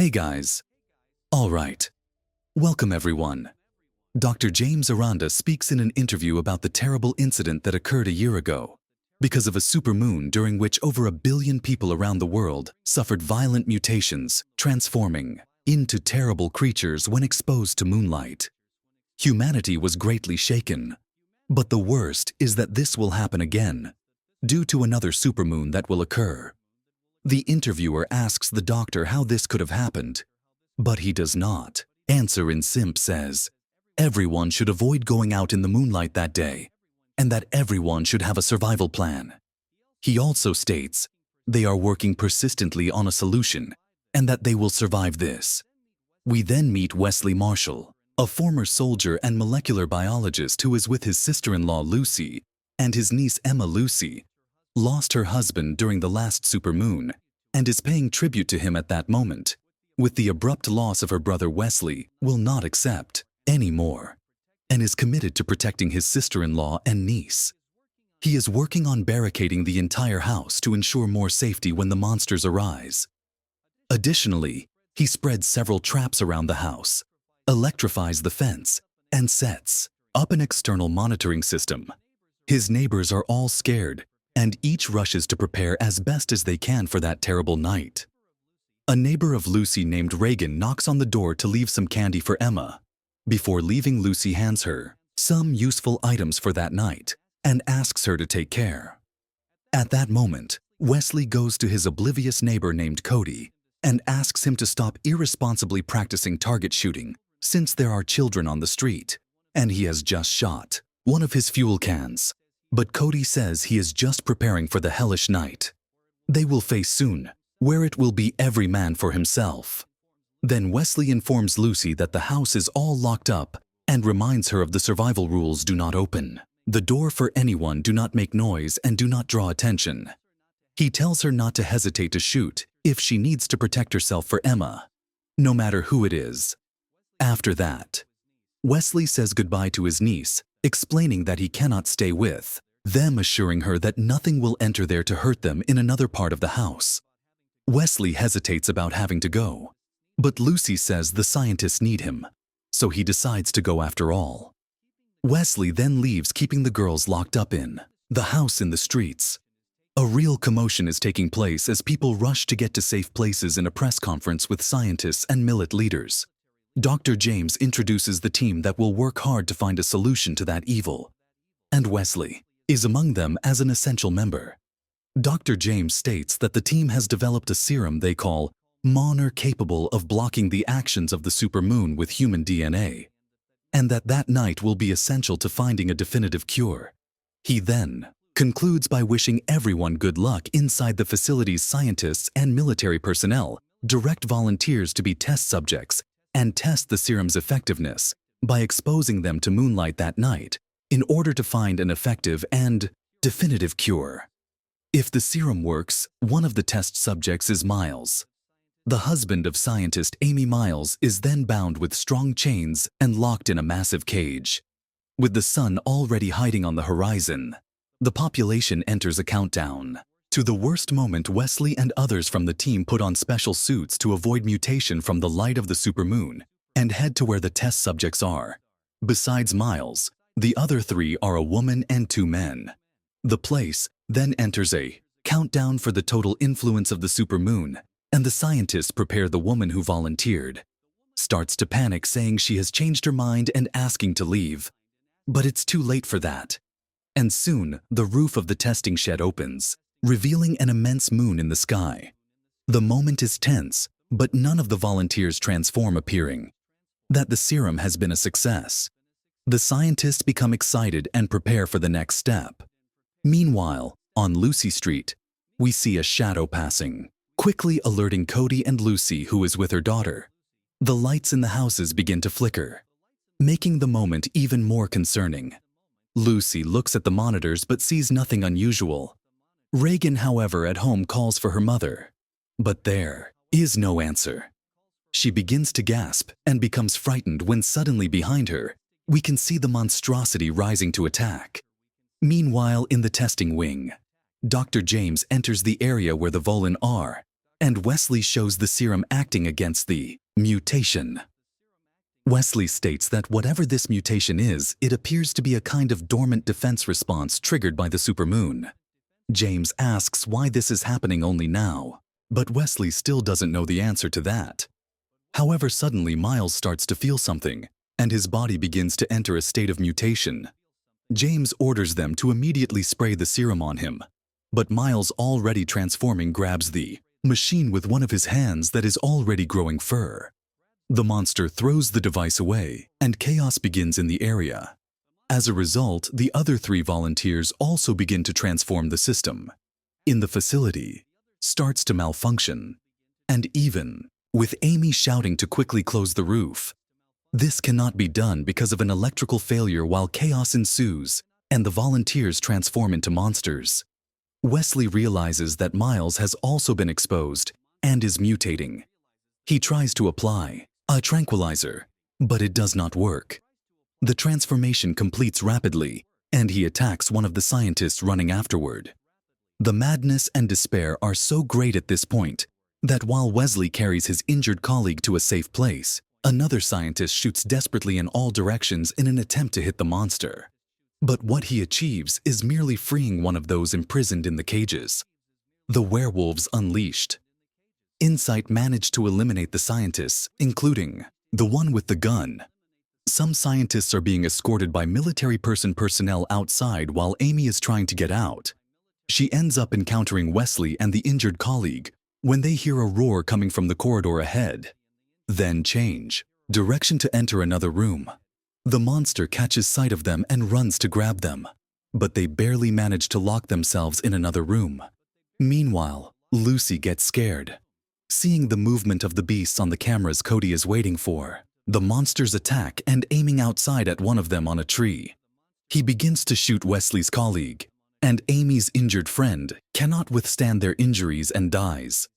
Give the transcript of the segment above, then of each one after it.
Hey guys. Alright. Welcome everyone. Dr. James Aranda speaks in an interview about the terrible incident that occurred a year ago because of a supermoon during which over 1 billion people around the world suffered violent mutations, transforming into terrible creatures when exposed to moonlight. Humanity was greatly shaken. But the worst is that this will happen again, due to another supermoon that will occur. The interviewer asks the doctor how this could have happened, but he does not answer. In simp says, everyone should avoid going out in the moonlight that day, and that everyone should have a survival plan. He also states they are working persistently on a solution and that they will survive this. We then meet Wesley Marshall, a former soldier and molecular biologist who is with his sister-in-law Lucy and his niece Emma. Lucy lost her husband during the last supermoon and is paying tribute to him at that moment. With the abrupt loss of her brother, Wesley will not accept anymore and is committed to protecting his sister-in-law and niece. He is working on barricading the entire house to ensure more safety when the monsters arise. Additionally, he spreads several traps around the house, electrifies the fence, and sets up an external monitoring system. His neighbors are all scared, and each rushes to prepare as best as they can for that terrible night. A neighbor of Lucy named Reagan knocks on the door to leave some candy for Emma. Before leaving, Lucy hands her some useful items for that night and asks her to take care. At that moment, Wesley goes to his oblivious neighbor named Cody and asks him to stop irresponsibly practicing target shooting since there are children on the street, and he has just shot one of his fuel cans. But Cody says he is just preparing for the hellish night they will face soon, where it will be every man for himself. Then Wesley informs Lucy that the house is all locked up and reminds her of the survival rules: do not open the door for anyone, do not make noise, and do not draw attention. He tells her not to hesitate to shoot if she needs to protect herself for Emma, no matter who it is. After that, Wesley says goodbye to his niece, explaining that he cannot stay with them, assuring her that nothing will enter there to hurt them in another part of the house. Wesley hesitates about having to go, but Lucy says the scientists need him, so he decides to go after all. Wesley then leaves, keeping the girls locked up in the house in the streets. A real commotion is taking place as people rush to get to safe places. In a press conference with scientists and millet leaders, Dr. James introduces the team that will work hard to find a solution to that evil, and Wesley is among them as an essential member. Dr. James states that the team has developed a serum they call Moner, capable of blocking the actions of the supermoon with human DNA, and that night will be essential to finding a definitive cure. He then concludes by wishing everyone good luck inside the facility's scientists and military personnel, direct volunteers to be test subjects, and test the serum's effectiveness by exposing them to moonlight that night in order to find an effective and definitive cure. If the serum works, one of the test subjects is Miles. The husband of scientist Amy. Miles is then bound with strong chains and locked in a massive cage. With the sun already hiding on the horizon, the population enters a countdown to the worst moment. Wesley and others from the team put on special suits to avoid mutation from the light of the supermoon and head to where the test subjects are. Besides Miles, the other 3 are a woman and 2 men. The place then enters a countdown for the total influence of the supermoon, and the scientists prepare. The woman who volunteered starts to panic, saying she has changed her mind and asking to leave. But it's too late for that. And soon, the roof of the testing shed opens, revealing an immense moon in the sky. The moment is tense, but none of the volunteers transform, appearing that the serum has been a success. The scientists become excited and prepare for the next step. Meanwhile, on Lucy Street, we see a shadow passing, quickly alerting Cody and Lucy, who is with her daughter. The lights in the houses begin to flicker, making the moment even more concerning. Lucy looks at the monitors but sees nothing unusual. Reagan, however, at home calls for her mother, but there is no answer. She begins to gasp and becomes frightened when suddenly behind her, we can see the monstrosity rising to attack. Meanwhile, in the testing wing, Dr. James enters the area where the Volan are and Wesley shows the serum acting against the mutation. Wesley states that whatever this mutation is, it appears to be a kind of dormant defense response triggered by the supermoon. James asks why this is happening only now, but Wesley still doesn't know the answer to that. However, suddenly Miles starts to feel something, and his body begins to enter a state of mutation. James orders them to immediately spray the serum on him, but Miles, already transforming, grabs the machine with one of his hands that is already growing fur. The monster throws the device away, and chaos begins in the area. As a result, the other 3 volunteers also begin to transform the system. In the facility, starts to malfunction, and even with Amy shouting to quickly close the roof. This cannot be done because of an electrical failure while chaos ensues, and the volunteers transform into monsters. Wesley realizes that Miles has also been exposed and is mutating. He tries to apply a tranquilizer, but it does not work. The transformation completes rapidly, and he attacks one of the scientists running afterward. The madness and despair are so great at this point that while Wesley carries his injured colleague to a safe place, another scientist shoots desperately in all directions in an attempt to hit the monster. But what he achieves is merely freeing one of those imprisoned in the cages. The werewolves unleashed. Insight managed to eliminate the scientists, including the one with the gun. Some scientists are being escorted by military personnel outside while Amy is trying to get out. She ends up encountering Wesley and the injured colleague when they hear a roar coming from the corridor ahead. Then change direction to enter another room. The monster catches sight of them and runs to grab them, but they barely manage to lock themselves in another room. Meanwhile, Lucy gets scared. Seeing the movement of the beasts on the cameras Cody is waiting for, the monsters attack and aiming outside at one of them on a tree. He begins to shoot Wesley's colleague, and Amy's injured friend cannot withstand their injuries and dies.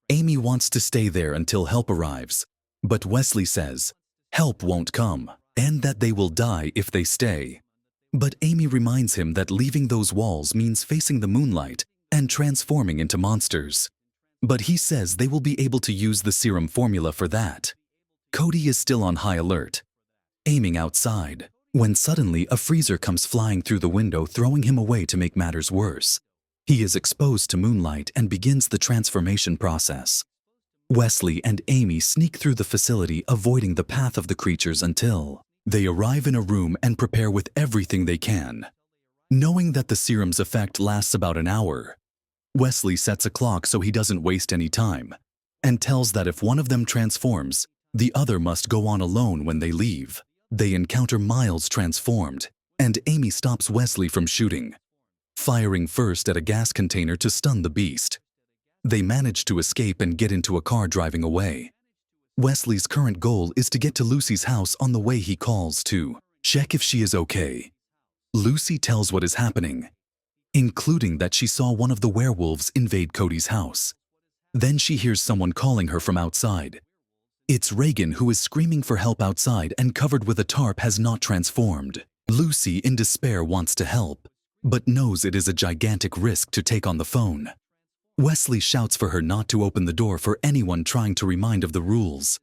Amy wants to stay there until help arrives, but Wesley says help won't come and that they will die if they stay. But Amy reminds him that leaving those walls means facing the moonlight and transforming into monsters. But he says they will be able to use the serum formula for that. Cody is still on high alert, aiming outside, when suddenly a freezer comes flying through the window, throwing him away to make matters worse. He is exposed to moonlight and begins the transformation process. Wesley and Amy sneak through the facility, avoiding the path of the creatures until they arrive in a room and prepare with everything they can. Knowing that the serum's effect lasts about an hour, Wesley sets a clock so he doesn't waste any time, and tells that if one of them transforms, the other must go on alone when they leave. They encounter Miles transformed, and Amy stops Wesley from shooting, firing first at a gas container to stun the beast. They manage to escape and get into a car driving away. Wesley's current goal is to get to Lucy's house. On the way, he calls to check if she is okay. Lucy tells what is happening, including that she saw one of the werewolves invade Cody's house. Then she hears someone calling her from outside. It's Reagan, who is screaming for help outside and covered with a tarp has not transformed. Lucy, in despair, wants to help, but knows it is a gigantic risk to take on the phone. Wesley shouts for her not to open the door for anyone trying to remind of the rules.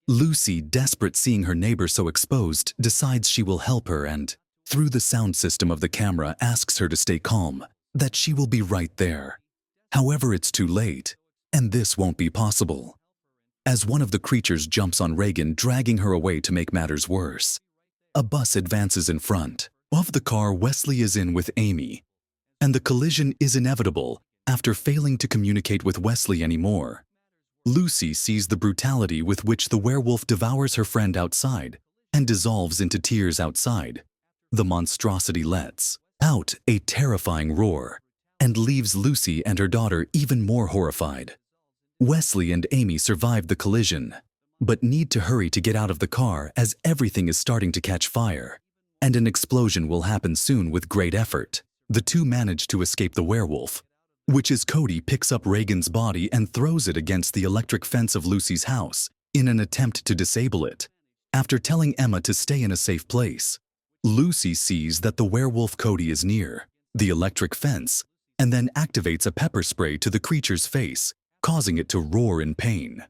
Lucy, desperate seeing her neighbor so exposed, decides she will help her and, through the sound system of the camera, asks her to stay calm, that she will be right there. However, it's too late, and this won't be possible, as one of the creatures jumps on Reagan, dragging her away to make matters worse. A bus advances in front of the car Wesley is in with Amy, and the collision is inevitable after failing to communicate with Wesley anymore. Lucy sees the brutality with which the werewolf devours her friend outside and dissolves into tears outside. The monstrosity lets out a terrifying roar and leaves Lucy and her daughter even more horrified. Wesley and Amy survive the collision, but need to hurry to get out of the car as everything is starting to catch fire, and an explosion will happen soon. With great effort, the two manage to escape the werewolf, which is Cody picks up Reagan's body and throws it against the electric fence of Lucy's house in an attempt to disable it. After telling Emma to stay in a safe place, Lucy sees that the werewolf Cody is near the electric fence and then activates a pepper spray to the creature's face, causing it to roar in pain.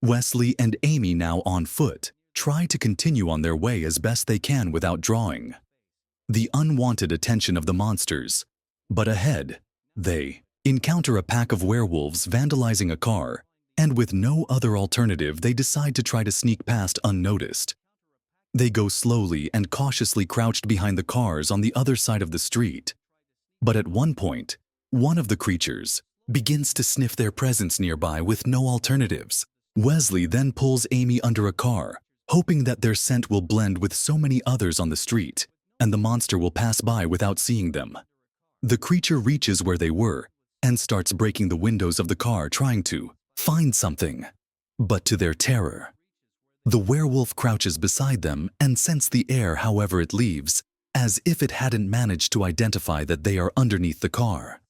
Wesley and Amy, now on foot, try to continue on their way as best they can without drawing the unwanted attention of the monsters. But ahead, they encounter a pack of werewolves vandalizing a car, and with no other alternative, they decide to try to sneak past unnoticed. They go slowly and cautiously, crouched behind the cars on the other side of the street. But at one point, one of the creatures begins to sniff their presence nearby with no alternatives. Wesley then pulls Amy under a car, hoping that their scent will blend with so many others on the street, and the monster will pass by without seeing them. The creature reaches where they were and starts breaking the windows of the car, trying to find something. But to their terror, the werewolf crouches beside them and scents the air however it leaves, as if it hadn't managed to identify that they are underneath the car.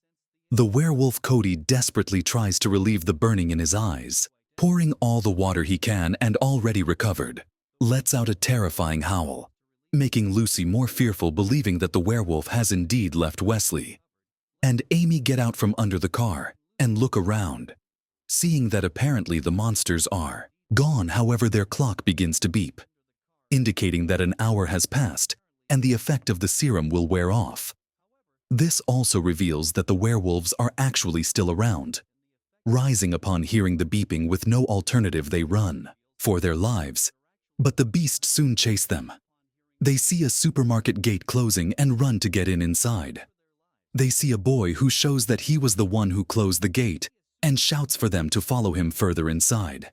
The werewolf Cody desperately tries to relieve the burning in his eyes, pouring all the water he can, and already recovered, lets out a terrifying howl, making Lucy more fearful, believing that the werewolf has indeed left Wesley and Amy get out from under the car and look around, seeing that apparently the monsters are gone. However, their clock begins to beep, indicating that an hour has passed and the effect of the serum will wear off. This also reveals that the werewolves are actually still around. Rising upon hearing the beeping, with no alternative, they run for their lives, but the beast soon chase them. They see a supermarket gate closing and run to get inside. They see a boy who shows that he was the one who closed the gate and shouts for them to follow him further inside.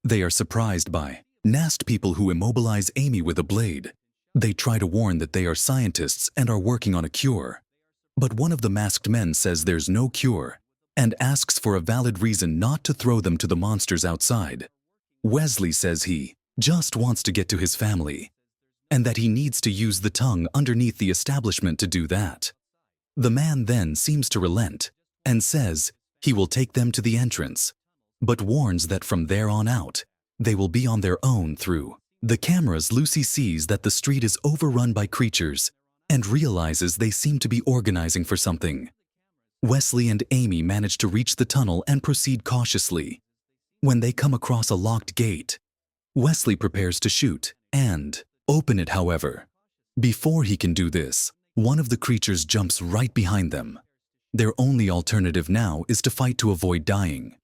They are surprised by nasty people who immobilize Amy with a blade. They try to warn that they are scientists and are working on a cure. But one of the masked men says there's no cure and asks for a valid reason not to throw them to the monsters outside. Wesley says he just wants to get to his family and that he needs to use the tongue underneath the establishment to do that. The man then seems to relent and says he will take them to the entrance, but warns that from there on out, they will be on their own. Through the cameras, Lucy sees that the street is overrun by creatures and realizes they seem to be organizing for something. Wesley and Amy manage to reach the tunnel and proceed cautiously. When they come across a locked gate, Wesley prepares to shoot and open it. However, before he can do this, one of the creatures jumps right behind them. Their only alternative now is to fight to avoid dying.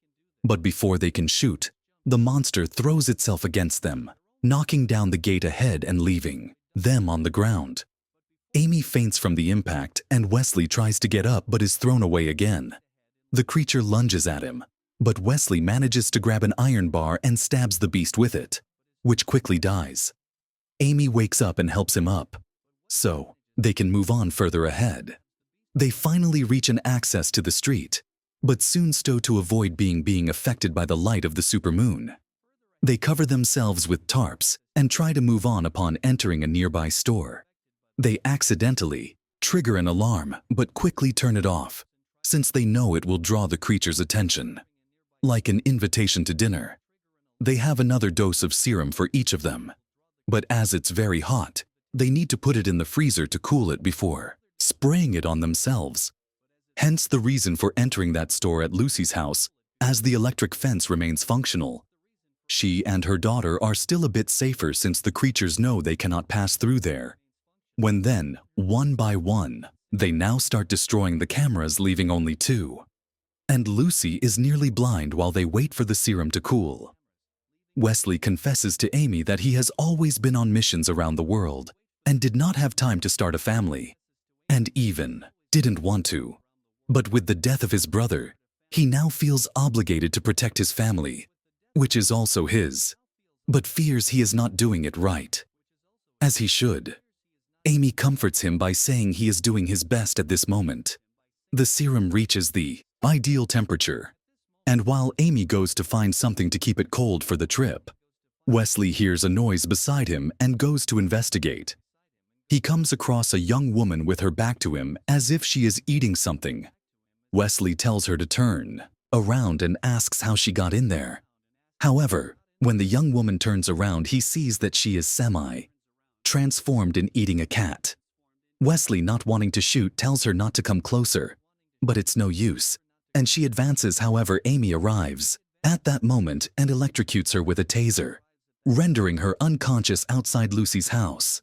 But before they can shoot, the monster throws itself against them, knocking down the gate ahead and leaving them on the ground. Amy faints from the impact, and Wesley tries to get up but is thrown away again. The creature lunges at him, but Wesley manages to grab an iron bar and stabs the beast with it, which quickly dies. Amy wakes up and helps him up, so they can move on further ahead. They finally reach an access to the street, but soon stow to avoid being affected by the light of the supermoon. They cover themselves with tarps and try to move on. Upon entering a nearby store, they accidentally trigger an alarm but quickly turn it off, since they know it will draw the creature's attention. Like an invitation to dinner, they have another dose of serum for each of them, but as it's very hot, they need to put it in the freezer to cool it before spraying it on themselves. Hence the reason for entering that store at Lucy's house, as the electric fence remains functional. She and her daughter are still a bit safer since the creatures know they cannot pass through there. When then, one by one, they now start destroying the cameras, leaving only two. And Lucy is nearly blind while they wait for the serum to cool. Wesley confesses to Amy that he has always been on missions around the world and did not have time to start a family, and even didn't want to. But with the death of his brother, he now feels obligated to protect his family, which is also his, but fears he is not doing it right, as he should. Amy comforts him by saying he is doing his best at this moment. The serum reaches the ideal temperature, and while Amy goes to find something to keep it cold for the trip, Wesley hears a noise beside him and goes to investigate. He comes across a young woman with her back to him as if she is eating something. Wesley tells her to turn around and asks how she got in there. However, when the young woman turns around, he sees that she is transformed in eating a cat. Wesley, not wanting to shoot, tells her not to come closer, but it's no use, and she advances. However, Amy arrives at that moment and electrocutes her with a taser, rendering her unconscious outside Lucy's house.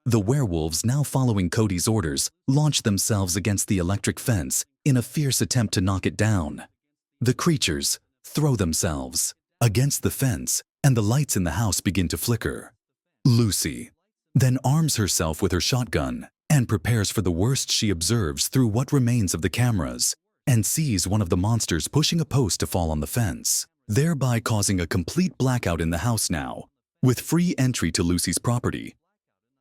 The werewolves, now following Cody's orders, launch themselves against the electric fence in a fierce attempt to knock it down. The creatures throw themselves against the fence, and the lights in the house begin to flicker. Lucy then arms herself with her shotgun and prepares for the worst. She observes through what remains of the cameras and sees one of the monsters pushing a post to fall on the fence, thereby causing a complete blackout in the house now, with free entry to Lucy's property.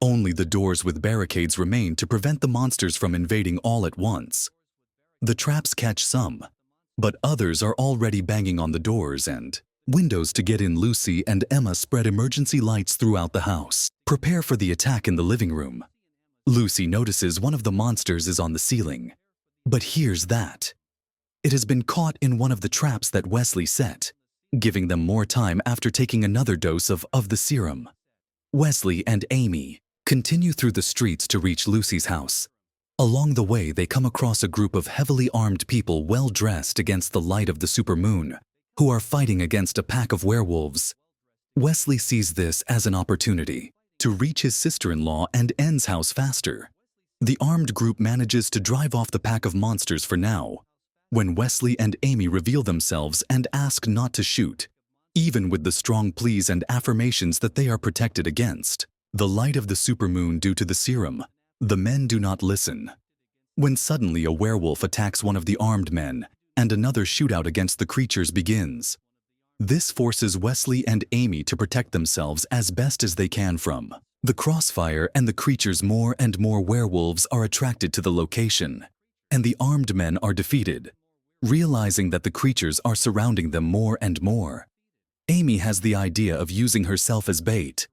Only the doors with barricades remain to prevent the monsters from invading all at once. The traps catch some, but others are already banging on the doors and windows to get in. Lucy and Emma spread emergency lights throughout the house, prepare for the attack in the living room. Lucy notices one of the monsters is on the ceiling, but hears that it has been caught in one of the traps that Wesley set, giving them more time after taking another dose of the serum. Wesley and Amy continue through the streets to reach Lucy's house. Along the way, they come across a group of heavily armed people well dressed against the light of the supermoon, who are fighting against a pack of werewolves. Wesley sees this as an opportunity to reach his sister-in-law and N's house faster. The armed group manages to drive off the pack of monsters for now, when Wesley and Amy reveal themselves and ask not to shoot, even with the strong pleas and affirmations that they are protected against the light of the supermoon due to the serum. The men do not listen. When suddenly a werewolf attacks one of the armed men, and another shootout against the creatures begins. This forces Wesley and Amy to protect themselves as best as they can from the crossfire, and the creatures. More and more werewolves are attracted to the location, and the armed men are defeated, realizing that the creatures are surrounding them more and more. Amy has the idea of using herself as bait,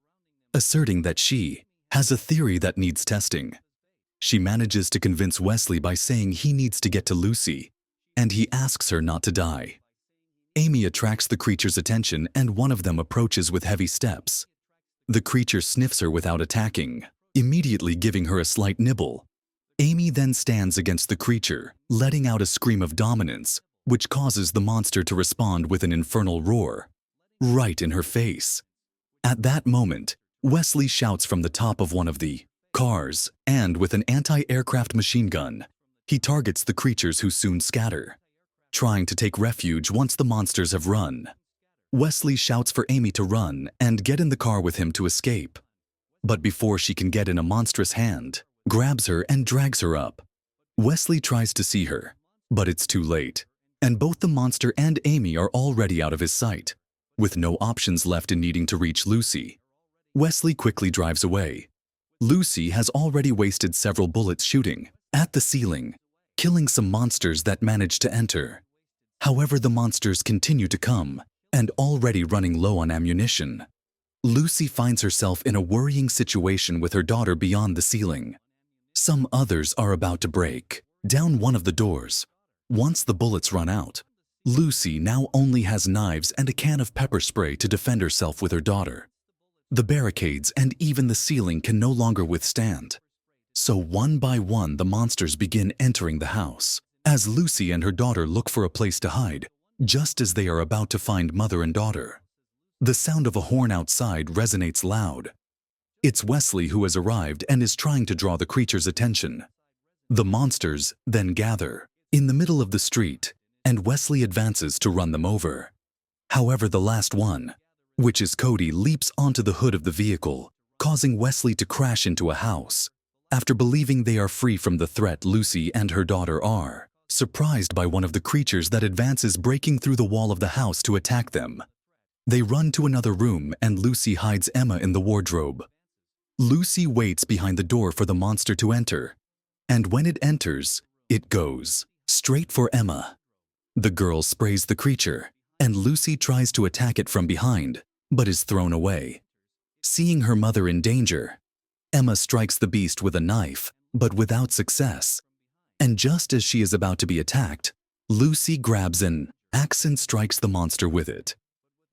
asserting that she has a theory that needs testing. She manages to convince Wesley by saying he needs to get to Lucy, and he asks her not to die. Amy attracts the creature's attention, and one of them approaches with heavy steps. The creature sniffs her without attacking, immediately giving her a slight nibble. Amy then stands against the creature, letting out a scream of dominance, which causes the monster to respond with an infernal roar, right in her face. At that moment, Wesley shouts from the top of one of the cars, and with an anti-aircraft machine gun, he targets the creatures, who soon scatter, trying to take refuge once the monsters have run. Wesley shouts for Amy to run and get in the car with him to escape. But before she can get in, a monstrous hand grabs her and drags her up. Wesley tries to see her, but it's too late, and both the monster and Amy are already out of his sight, with no options left in needing to reach Lucy. Wesley quickly drives away. Lucy has already wasted several bullets shooting at the ceiling, killing some monsters that managed to enter. However, the monsters continue to come, and already running low on ammunition. Lucy finds herself in a worrying situation with her daughter beyond the ceiling. Some others are about to break down one of the doors. Once the bullets run out, Lucy now only has knives and a can of pepper spray to defend herself with her daughter. The barricades and even the ceiling can no longer withstand. So one by one, the monsters begin entering the house, as Lucy and her daughter look for a place to hide, just as they are about to find mother and daughter. The sound of a horn outside resonates loud. It's Wesley who has arrived and is trying to draw the creature's attention. The monsters then gather in the middle of the street, and Wesley advances to run them over. However, the last one, which is Cody, leaps onto the hood of the vehicle, causing Wesley to crash into a house. After believing they are free from the threat, Lucy and her daughter are surprised by one of the creatures that advances, breaking through the wall of the house to attack them. They run to another room, and Lucy hides Emma in the wardrobe. Lucy waits behind the door for the monster to enter, and when it enters, it goes straight for Emma. The girl sprays the creature, and Lucy tries to attack it from behind, but is thrown away. Seeing her mother in danger, Emma strikes the beast with a knife, but without success. And just as she is about to be attacked, Lucy grabs an axe and strikes the monster with it.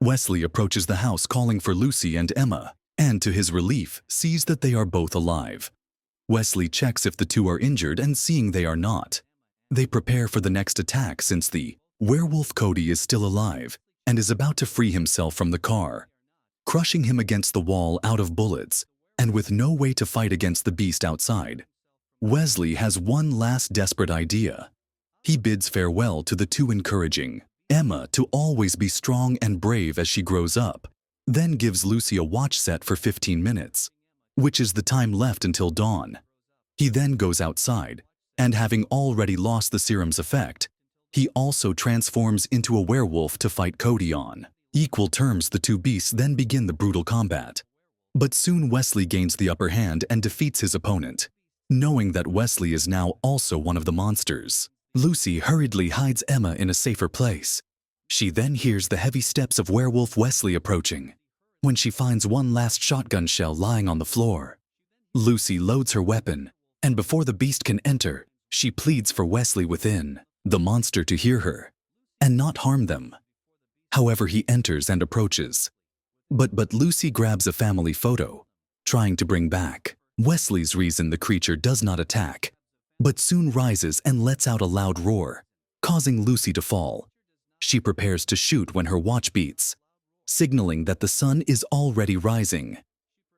Wesley approaches the house calling for Lucy and Emma, and to his relief, sees that they are both alive. Wesley checks if the two are injured, and seeing they are not, They prepare for the next attack since the werewolf Cody is still alive and is about to free himself from the car, crushing him against the wall out of bullets and with no way to fight against the beast outside. Wesley has one last desperate idea. He bids farewell to the two, encouraging Emma to always be strong and brave as she grows up, then gives Lucy a watch set for 15 minutes, which is the time left until dawn. He then goes outside, and having already lost the serum's effect, he also transforms into a werewolf to fight Cody on equal terms. The two beasts then begin the brutal combat. But soon Wesley gains the upper hand and defeats his opponent. Knowing that Wesley is now also one of the monsters, Lucy hurriedly hides Emma in a safer place. She then hears the heavy steps of werewolf Wesley approaching. When she finds one last shotgun shell lying on the floor, Lucy loads her weapon, and before the beast can enter, she pleads for Wesley within the monster to hear her and not harm them. However, he enters and approaches. But Lucy grabs a family photo, trying to bring back Wesley's reason. The creature does not attack, but soon rises and lets out a loud roar, causing Lucy to fall. She prepares to shoot when her watch beeps, signaling that the sun is already rising.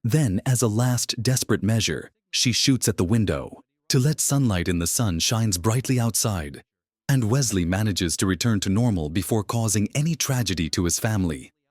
Then, as a last desperate measure, she shoots at the window to let sunlight in. The sun shines brightly outside, and Wesley manages to return to normal before causing any tragedy to his family.